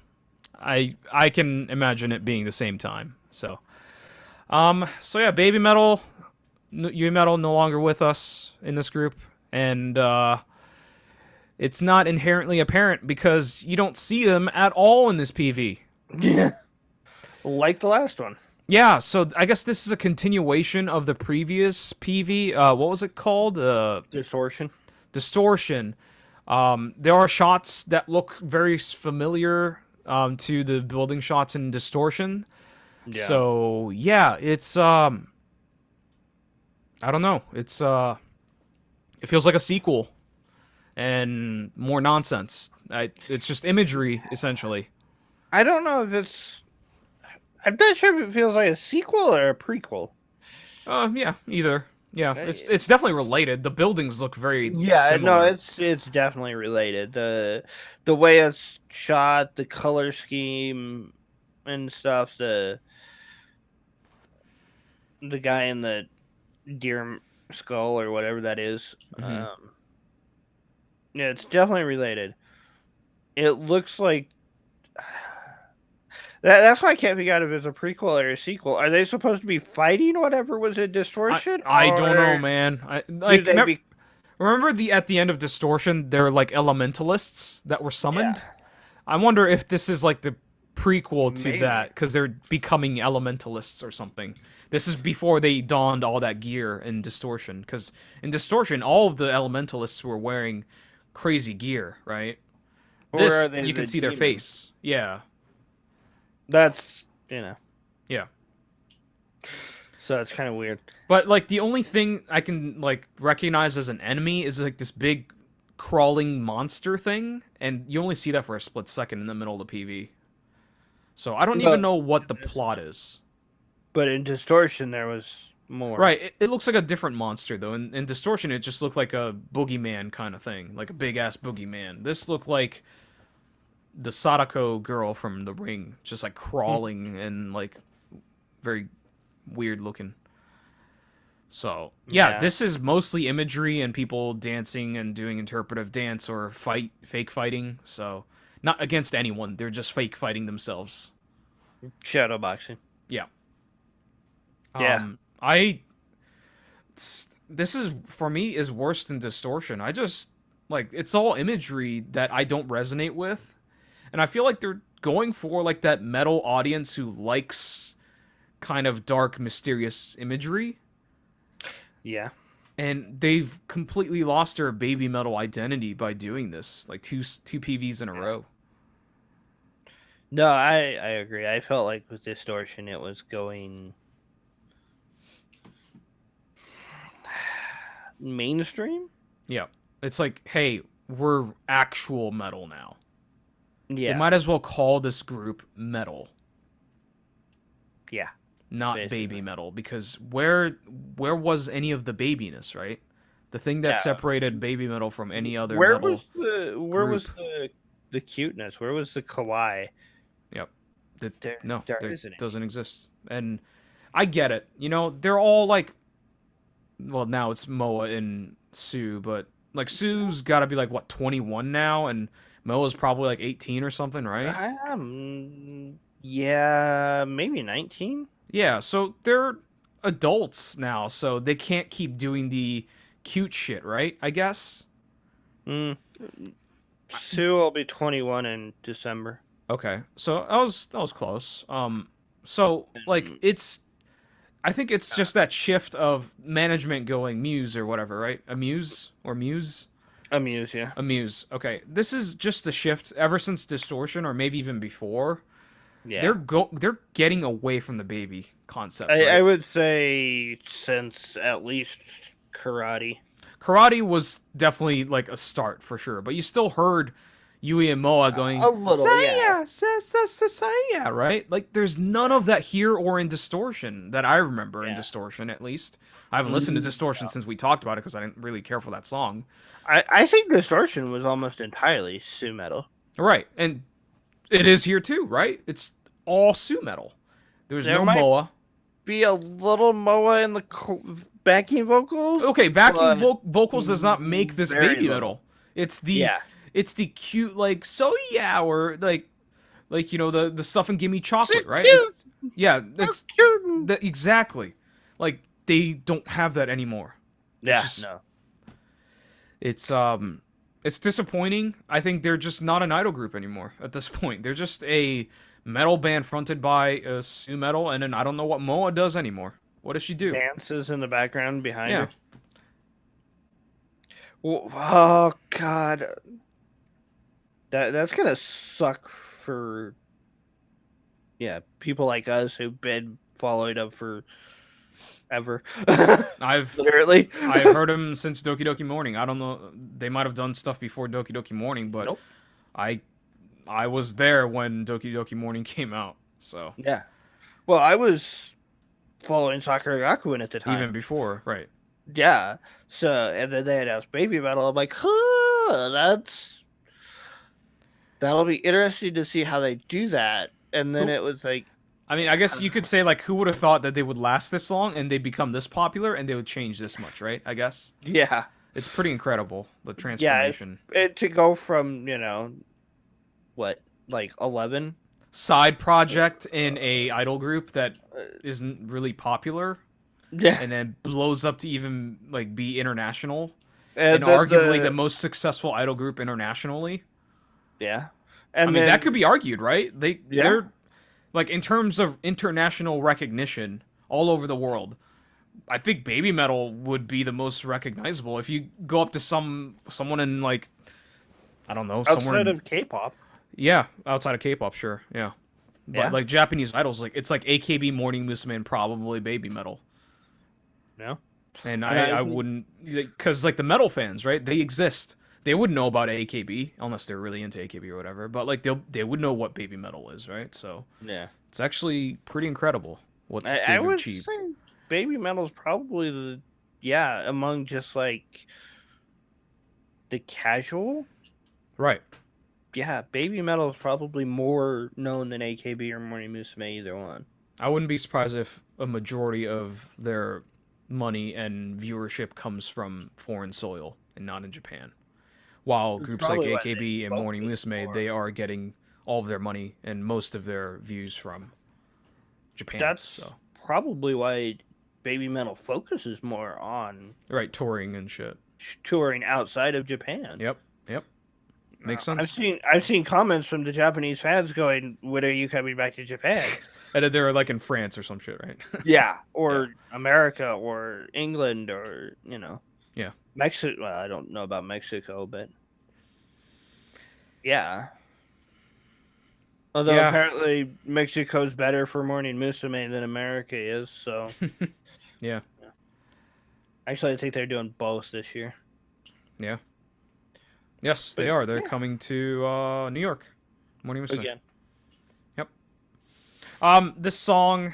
I can imagine it being the same time. So yeah, BABYMETAL, Yui Metal no longer with us in this group, and it's not inherently apparent because you don't see them at all in this PV. Yeah. Like the last one. Yeah, so I guess this is a continuation of the previous PV. What was it called? Distortion. Distortion. There are shots that look very familiar to the building shots in Distortion. Yeah. So yeah, it's I don't know. It's it feels like a sequel and more nonsense. It's just imagery essentially. I don't know if it's. I'm not sure if it feels like a sequel or a prequel. Yeah, either. Yeah, it's definitely related. The buildings look very similar. No, it's definitely related. The way it's shot, the color scheme and stuff, the guy in the deer skull or whatever that is. Mm-hmm. Yeah, it's definitely related. It looks like that's why I can't figure out if it's a prequel or a sequel. Are they supposed to be fighting whatever was in Distortion? I don't know, man. Remember at the end of Distortion, there were like elementalists that were summoned. Yeah. I wonder if this is like the prequel to that because they're becoming elementalists or something. This is before they donned all that gear in Distortion, because in Distortion, all of the elementalists were wearing crazy gear, right? This you can see their face. Yeah. That's, Yeah. So it's kind of weird. But, like, the only thing I can, like, recognize as an enemy is, like, this big crawling monster thing, and you only see that for a split second in the middle of the PV. So I don't even But know what the plot is. in Distortion there was more. Right, it looks like a different monster though. In Distortion, it just looked like a boogeyman kind of thing, like a big ass boogeyman. This looked like the Sadako girl from The Ring, just like crawling and like very weird looking. So yeah, Yeah. this is mostly imagery and people dancing and doing interpretive dance or fake fighting. So not against anyone, they're just fake fighting themselves. Shadowboxing. Yeah. Yeah. I this is for me is worse than Distortion. I just like it's all imagery that I don't resonate with, and I feel like they're going for like that metal audience who likes kind of dark, mysterious imagery, Yeah. and they've completely lost their baby metal identity by doing this, like two PVs in a row. No, I agree. I felt like with Distortion it was going mainstream. Yeah, it's like, hey, we're actual metal now. They Yeah. might as well call this group metal, Yeah. not Basically. baby metal, because where was any of the babiness, right? The thing that Yeah. separated baby metal from any other Where metal was group. the cuteness? Where was the kawaii? Yep. That There no, there there isn't any. doesn't exist. And I get it. You know, they're all like, well, now it's Moa and Sue, but like Sue's got to be like what 21 now, and Moa's probably like 18 or something, right? Yeah, maybe 19. Yeah, so they're adults now, so they can't keep doing the cute shit, right? I guess. Mm. Sue will be 21 in December. Okay, so that was close. So like Mm, it's I think it's just that shift of management going Muse or whatever, right? Amuse or Muse? Amuse, yeah. Amuse. Okay, this is just a shift ever since Distortion, or maybe even before. Yeah. They're getting away from the baby concept, I right? would say since at least karate. Karate was definitely like a start for sure, but you still heard Yui and Moa going A little, yeah. Saya, Saya, right? Like there's none of that here or in Distortion that I remember in Yeah. Distortion at least. I haven't listened to Distortion No. since we talked about it because I didn't really care for that song. I think Distortion was almost entirely Sue metal. Right, and it is here too, right? It's all Sue metal. There's There no might Moa. be a little Moa in the backing vocals. Okay, backing but vocals does not make this very baby little. metal. It's the Yeah. it's the cute like so yeah or like you know the stuff in Gimme So Chocolate, right? cute. Yeah, So that's cute. exactly. Like they don't have that anymore. It's Yeah, just no. it's disappointing. I think they're just not an idol group anymore at this point. They're just a metal band fronted by Sue Metal, and then I don't know what Moa does anymore. What does she do? Dances in the background behind Yeah. her. Oh god. That's gonna suck for people like us who've been following up for ever. I've Literally. I've heard him since Doki Doki Morning. I don't know. They might have done stuff before Doki Doki Morning, but Nope. I I was there when Doki Doki Morning came out. So Yeah. Well, I was following Sakura Gakuen at the time. even before, right? Yeah. So, and then they announced Baby Metal. I'm like, that'll be interesting to see how they do that. And then it was like, I mean, I guess you could say like, who would have thought that they would last this long and they become this popular and they would change this much, right? I guess yeah, it's pretty incredible the yeah. transformation. To go from what, like 11. Side project in a idol group that isn't really popular, Yeah, and then blows up to even like be international and and arguably the most successful idol group internationally. yeah, I and mean, then that could be argued, right? yeah, They're like in terms of international recognition all over the world. I think Baby Metal would be the most recognizable. If you go up to someone in like I don't know, somewhere outside in, of K-pop. yeah, outside of K-pop, sure, yeah. But Yeah, like Japanese idols, like it's like AKB, Morning Musume, and probably Baby Metal. no, And and I wouldn't because like the metal fans, right? They exist. They would know about AKB unless they're really into AKB or whatever. But like they would know what baby metal is, right? So Yeah. it's actually pretty incredible what I they've would achieved. say Baby Metal's probably among just like the casual. Right. Yeah, Baby Metal is probably more known than AKB or Morning Musume, either one. I wouldn't be surprised if a majority of their money and viewership comes from foreign soil and not in Japan. While It's groups like probably why they AKB and Morning focus Musume, more. they are getting all of their money and most of their views from Japan. That's So, probably why Baby Metal focuses more on right, touring and shit. touring outside of Japan. Yep, yep, makes sense. I've seen comments from the Japanese fans going, "When are you coming back to Japan?" And then they're like in France or some shit, right? Yeah, Yeah, or America, or England, or yeah, Mexico. Well, I don't know about Mexico, but yeah. Although yeah. apparently Mexico's better for Morning Musume than America is, so Yeah, actually I think they're doing both this year. yeah. Yes, they But are. They're yeah, coming to New York. Morning Musume. again, Yep. This song,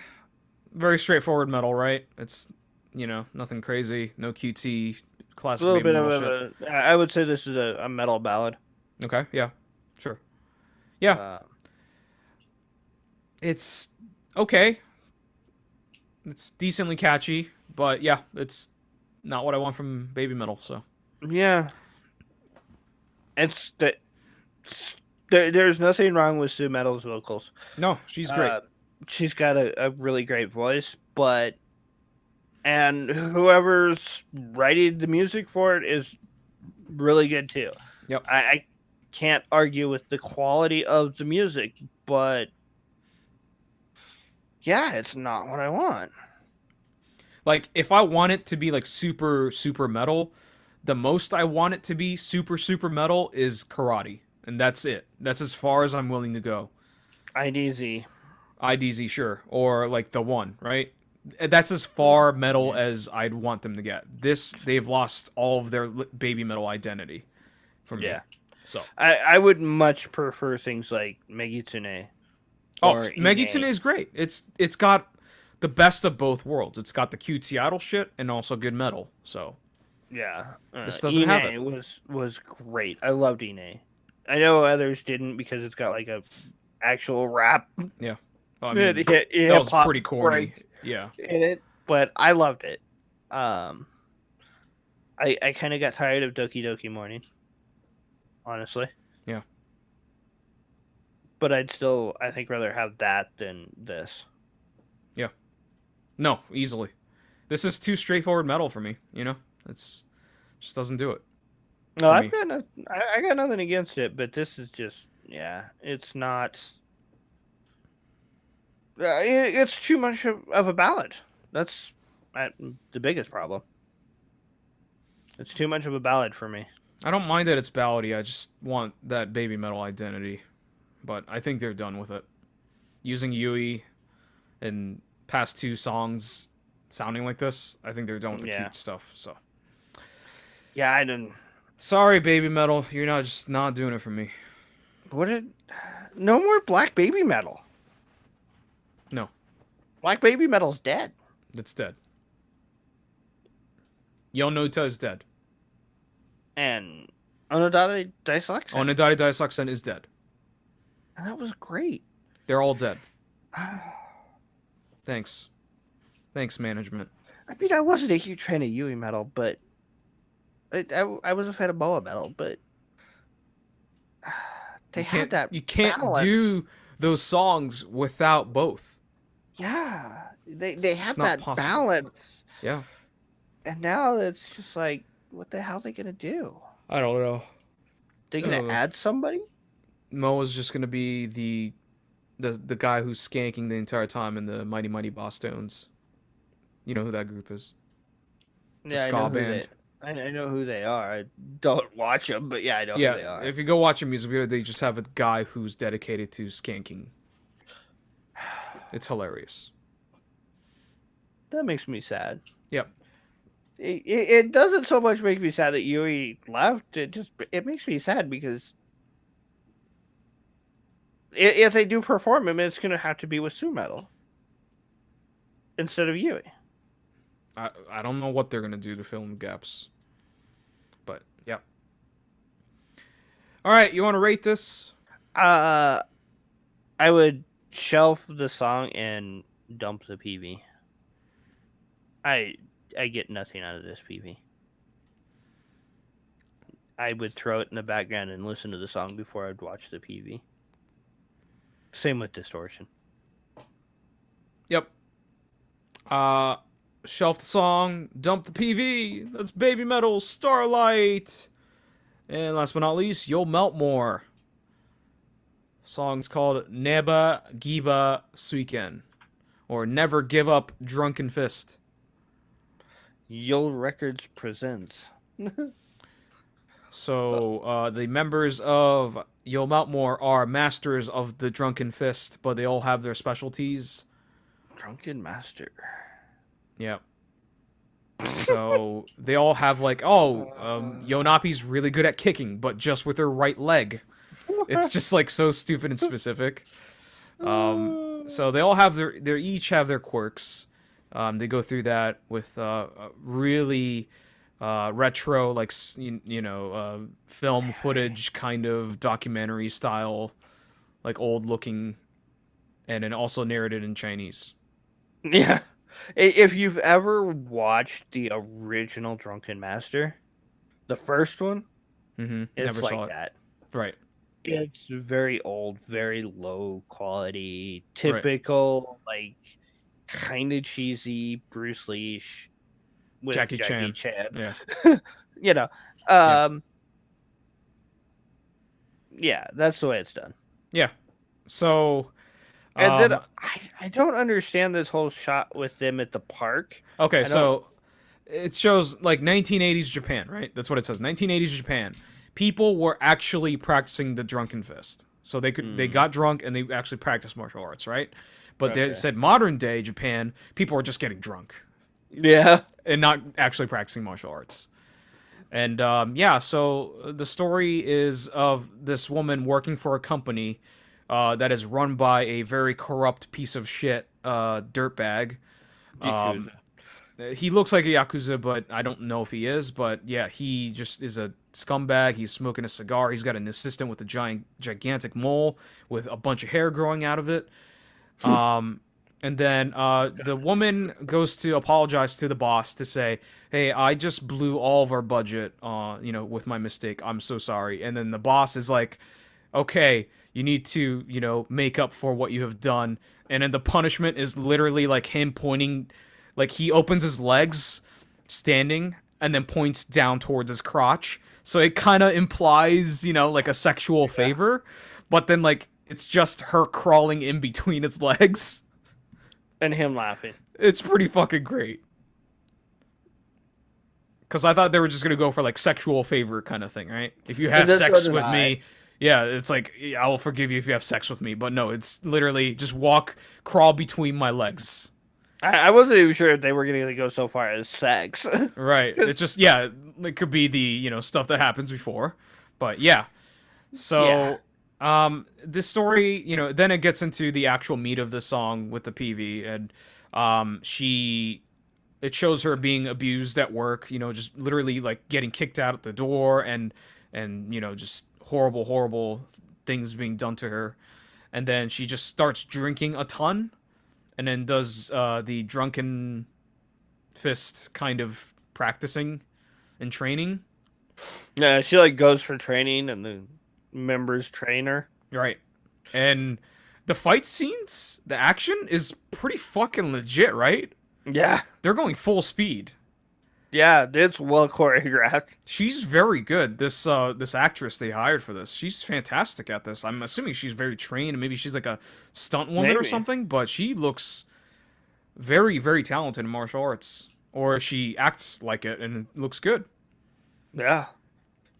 very straightforward metal, right? It's, nothing crazy, no QT, it's a classic little baby bit metal of shit. I would say this is a metal ballad. Okay, yeah, sure. Yeah, Uh, it's okay. It's decently catchy, but yeah, it's not what I want from baby metal, so. yeah, it's the there's nothing wrong with Sue Metal's vocals. No, she's great. Uh, she's got a really great voice, and whoever's writing the music for it is really good too. Yep. I can't argue with the quality of the music, but yeah, it's not what I want. Like, if I want it to be like super, super metal, the most I want it to be super, super metal is karate. And that's it. That's as far as I'm willing to go. IDZ. IDZ, sure. Or like the one, right? That's as far metal Yeah. as I'd want them to get. This, they've lost all of their baby metal identity for me. Yeah. So. I would much prefer things like Megitsune Oh, or Megitsune Ine. is great. It's got the best of both worlds. It's got the cute idol shit and also good metal. So Yeah. this doesn't have it. Ine was great. I loved Ine. I know others didn't because it's got like a actual rap Yeah. I mean, that hip was hop pretty corny. break Yeah. in it, but I loved it. Um, I kind of got tired of Doki Doki Morning, honestly. Yeah. But I think, rather have that than this. Yeah. No, easily. This is too straightforward metal for me. It's just doesn't do it No, for me. I got nothing against it, but this is just, yeah, it's not. It's too much of a ballad. That's the biggest problem. It's too much of a ballad for me. I don't mind that it's ballady. I just want that baby metal identity. But I think they're done with it. Using Yui in past two songs sounding like this, I think they're done with the Yeah, cute stuff. So yeah, I didn't. sorry, baby metal, you're not doing it for me. What did? No more Black Baby Metal. No, Black Baby Metal's dead. it's dead. Yonota is dead. And Onodata Dyslexic. Onidari Daisuke is dead. And that was great. They're all dead. Thanks. Thanks, management. I mean, I wasn't a huge fan of Yui Metal, but I was a fan of Boa Metal, but they had that You can't balance. do those songs without both. Yeah, they It's had not that possible. balance, Yeah. and now it's just like, what the hell are they gonna do? I don't know. They gonna add somebody? Mo is just gonna be the guy who's skanking the entire time in the Mighty Mighty Boss Tones. You know who that group is? It's a Yeah, ska band. I know who they are. I don't watch them, but yeah, I know who they Yeah, are. if you go watch a music video, they just have a guy who's dedicated to skanking. It's hilarious. That makes me sad. Yep. it doesn't so much make me sad that Yui left. It makes me sad because if they do perform him, it's gonna have to be with Metal instead of Yui. I don't know what they're gonna do to fill in the gaps, but yeah. All right, you want to rate this? Uh, I would shelf the song and dump the PV. I I get nothing out of this PV. I would throw it in the background and listen to the song before I'd watch the PV. Same with Distortion. Yep. Uh, Shelf the song, dump the PV. That's Baby Metal, Starlight. And last but not least, You'll Melt More. Song's called Neba Giba Suiken. Or Never Give Up Drunken Fist. Yule Records presents. So, the members of You'll Melt More are masters of the Drunken Fist, but they all have their specialties. Drunken Master. Yep. So they all have like, Yonapi's really good at kicking, but just with her right leg. It's just like so stupid and specific. So they all have they each have their quirks. They go through that with really retro, like film footage kind of documentary style, like old looking, and then also narrated in Chinese. Yeah. If you've ever watched the original Drunken Master, the first one, Mm-hmm. it's Never like saw it. that. Right. It's very old, very low quality, typical, like kind of cheesy Bruce Lee with Jackie Jackie Chan. Chan. Yeah. You know, Yeah. yeah, that's the way it's done. Yeah. So, And then I don't understand this whole shot with them at the park. okay, so it shows like 1980s Japan, right? That's what it says. 1980s Japan. People were actually practicing the drunken fist. So they got drunk and they actually practiced martial arts, right? But they said modern day Japan, people are just getting drunk Yeah. and not actually practicing martial arts. And yeah, so the story is of this woman working for a company that is run by a very corrupt piece of shit dirtbag. He looks like a yakuza, but I don't know if he is. But yeah, he just is a scumbag. He's smoking a cigar. He's got an assistant with a gigantic mole with a bunch of hair growing out of it. And then the woman goes to apologize to the boss to say, "Hey, I just blew all of our budget, with my mistake. I'm so sorry." And then the boss is like, "Okay, you need to, make up for what you have done." And then the punishment is literally like him pointing, like he opens his legs, standing, and then points down towards his crotch. So it kind of implies, like a sexual favor, but then like it's just her crawling in between its legs. And him laughing. It's pretty fucking great. Because I thought they were just gonna go for like sexual favor kind of thing, right? If you have sex with me, yeah, it's like I will forgive you if you have sex with me. But no, it's literally just crawl between my legs. I wasn't even sure if they were going to go so far as sex. Right. It's just it could be the stuff that happens before, but yeah. So this story, then it gets into the actual meat of the song with the PV, and it shows her being abused at work, just literally like getting kicked out at the door and just horrible things being done to her. And then she just starts drinking a ton and then does the drunken fist kind of practicing and training. Yeah, she like goes for training and the members train her. Right. And the fight scenes, the action is pretty fucking legit, right? Yeah. They're going full speed. Yeah, it's well choreographed. She's very good. This actress they hired for this, she's fantastic at this. I'm assuming she's very trained, and maybe she's like a stunt woman or something. But she looks very, very talented in martial arts, or she acts like it, and it looks good. Yeah,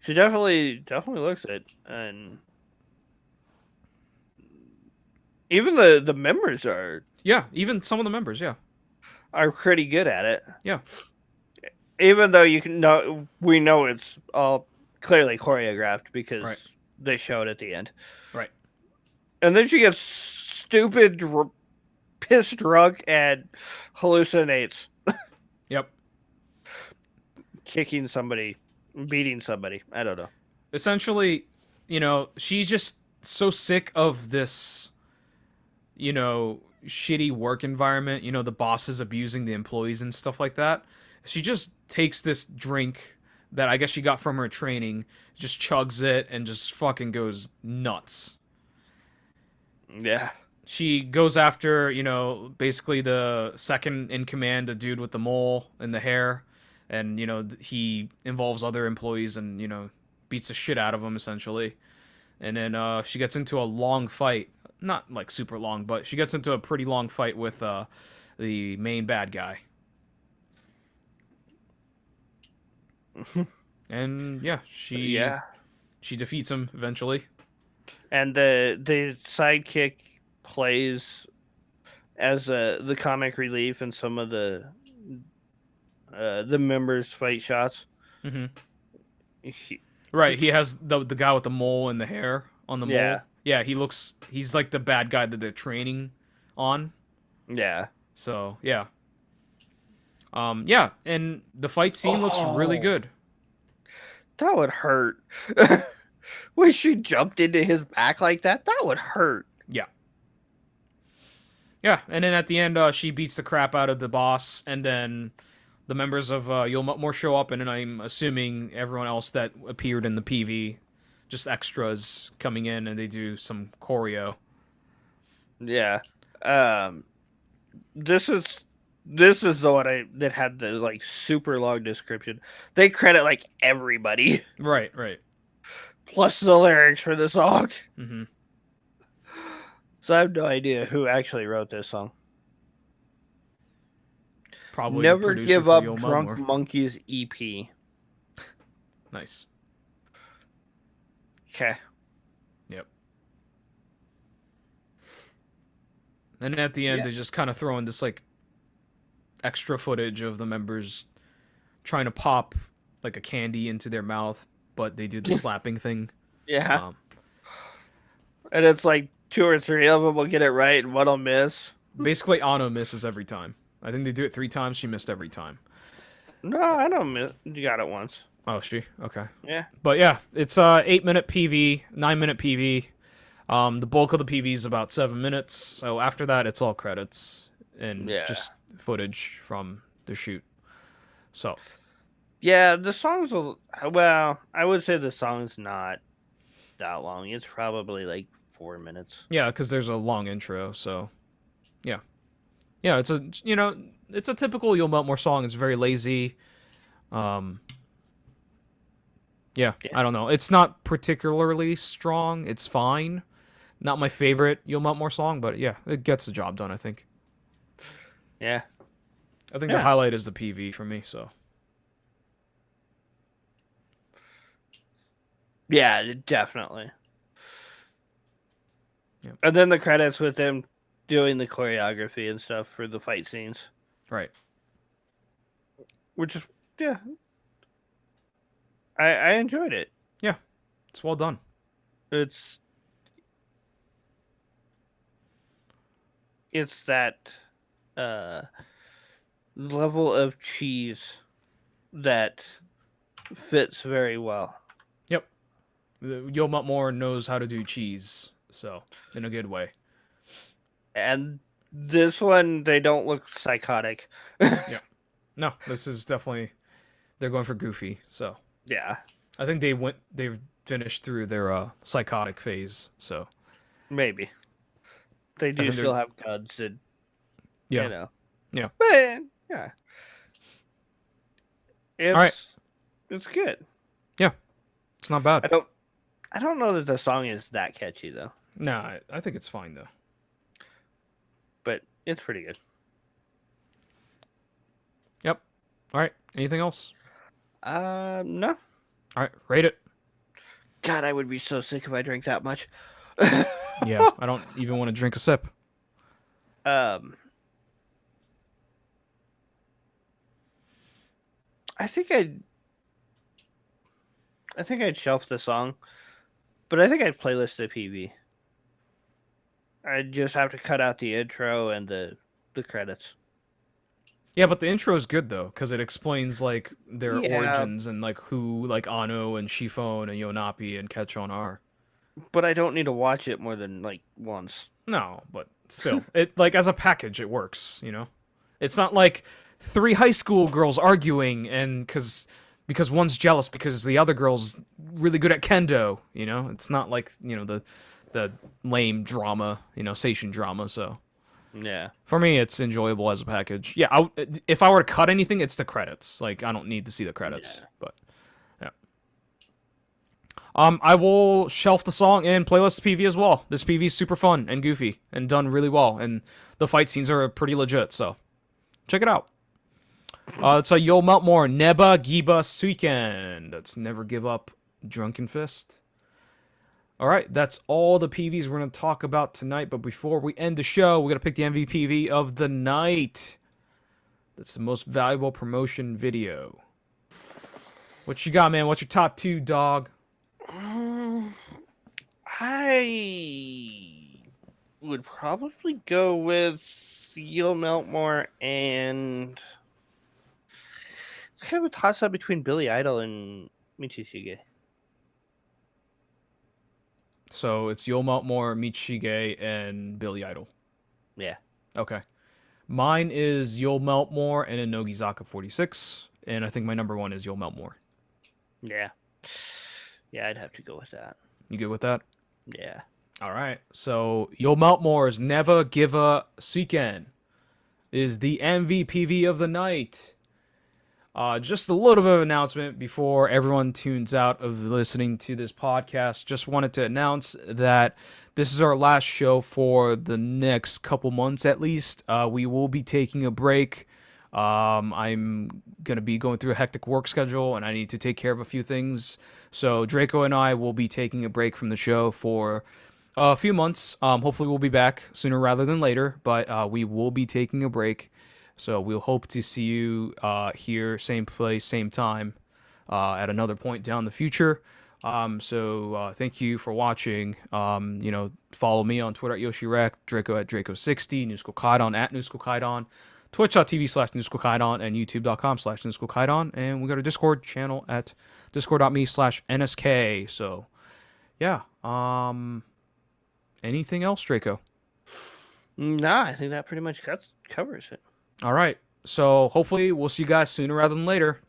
she definitely looks it, and even the members are. Yeah, even some of the members, yeah, are pretty good at it. Yeah. even though you can know, we know it's all clearly choreographed Right. because they show it at the end. Right. And then she gets stupid, pissed drunk and hallucinates, Yep. kicking somebody, beating somebody. I don't know. Essentially, she's just so sick of this, shitty work environment, the bosses abusing the employees and stuff like that. She just takes this drink that I guess she got from her training, just chugs it, and just fucking goes nuts. Yeah. She goes after, basically the second in command, the dude with the mole and the hair, and, he involves other employees and, beats the shit out of them essentially. And then she gets into a long fight, not like super long, but she gets into a pretty long fight with the main bad guy. And yeah, she Yeah. she defeats him eventually. And the sidekick plays as the comic relief in some of the members' fight shots. Hmm. He, Right, he has the guy with the mole and the hair on the yeah, mole. Yeah, he's like the bad guy that they're training on. yeah. So yeah, yeah, and the fight scene looks really Oh, good. that would hurt. When she jumped into his back like that, that would hurt. Yeah, yeah, and then at the end, she beats the crap out of the boss, and then the members of You'll More show up, and then I'm assuming everyone else that appeared in the PV, just extras coming in, and they do some choreo. Yeah. Um, this is this is the one that had the like super long description. They credit like everybody Right, right. plus the lyrics for the song. Mm-hmm. So I have no idea who actually wrote this song. Probably the Never producer Give for Up You'll Drunk More. Monkeys EP. Nice. Okay. Yep. And then at the end, Yeah. they just kind of throw in this like extra footage of the members trying to pop like a candy into their mouth, but they do the slapping thing. Yeah. Um, And it's like two or three of them will get it right and one will miss. basically, Anno misses every time. I think they do it 3 times. She missed every time. No, I don't miss. You got it once. Oh, she okay. Yeah. But yeah, it's 8 minute PV, 9 minute PV. The bulk of the PV is about 7 minutes. So after that, it's all credits and Yeah. just footage from the shoot. So Yeah, the song's well, I would say the song's not that long. It's probably like 4 minutes. yeah, because there's a long intro. So yeah, yeah, it's a typical You'll Melt More song. It's very lazy. Um, yeah, Yeah. I don't know. It's not particularly strong. It's fine. Not my favorite You'll Melt More song, but yeah, it gets the job done. I think. Yeah. I think the Yeah. highlight is the PV for me. So Yeah, definitely. yeah, And then the credits with them doing the choreography and stuff for the fight scenes, right. which is yeah, I enjoyed it. Yeah, it's well done. It's it's that uh level of cheese that fits very well. Yep. Yo Mutmore knows how to do cheese, so in a good way. And this one they don't look psychotic. Yeah. No, this is definitely they're going for goofy. So Yeah, I think they've finished through their psychotic phase. So maybe. They I do think still they're have guns and yeah. Yeah. But yeah. It's All right. it's good. Yeah. It's not bad. I don't know that the song is that catchy though, Nah, I think it's fine though. but it's pretty good. Yep. All right. Anything else? No. All right. Rate it. God, I would be so sick if I drank that much. Yeah. I don't even want to drink a sip. um I think I'd shelf the song, but I think I'd playlist the PV. I'd just have to cut out the intro and the credits. Yeah, but the intro is good though, because it explains like their Yeah, origins and like who like Ano and Shifone and Yonapi and Ketchon are. but I don't need to watch it more than like once. No, but still, it like as a package, it works. You know, it's not like three high school girls arguing and because one's jealous because the other girl's really good at kendo. You know, it's not like the lame drama, seishun drama. So Yeah. for me, it's enjoyable as a package. Yeah, if I were to cut anything, it's the credits. Like I don't need to see the credits, Yeah. but yeah. I will shelf the song and playlist the PV as well. This PV is super fun and goofy and done really well, and the fight scenes are pretty legit. So check it out. It's a You'll Melt More Neba Giba Suiken. That's Never Give Up Drunken Fist. All right, that's all the PVs we're going to talk about tonight. But before we end the show, we're going to pick the MVPV of the night. That's the most valuable promotion video. What you got, man? What's your top two, dog? I would probably go with You'll Melt More and it's kind of a toss up between Billy Idol and Michishige. So it's You'll Melt More, Michishige, and Billy Idle. Yeah. Okay. Mine is You'll Melt More and a Nogizaka 46. And I think my number one is You'll Melt More. Yeah. Yeah, I'd have to go with that. You good with that? Yeah. All right. So You'll Melt More's Never Give a Suiken is the MVPV of the night. Just a little bit of announcement before everyone tunes out of listening to this podcast. Just wanted to announce that this is our last show for the next couple months at least. We will be taking a break. I'm going to be going through a hectic work schedule and I need to take care of a few things. So Draco and I will be taking a break from the show for a few months. Hopefully we'll be back sooner rather than later, but we will be taking a break. So we'll hope to see you here, same place, same time, at another point down the future. So thank you for watching. Follow me on Twitter at YoshiRec, Draco at Draco60, Schook Kaidan at Schook Kaidan, twitch.tv/Schook Kaidan, and youtube.com/Schook Kaidan. And we got a Discord channel at discord.me/NSK. So yeah. Anything else, Draco? Nah, I think that pretty much covers it. All right. So hopefully we'll see you guys sooner rather than later.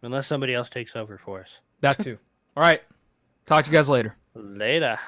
Unless somebody else takes over for us. That too. All right. Talk to you guys later. Later.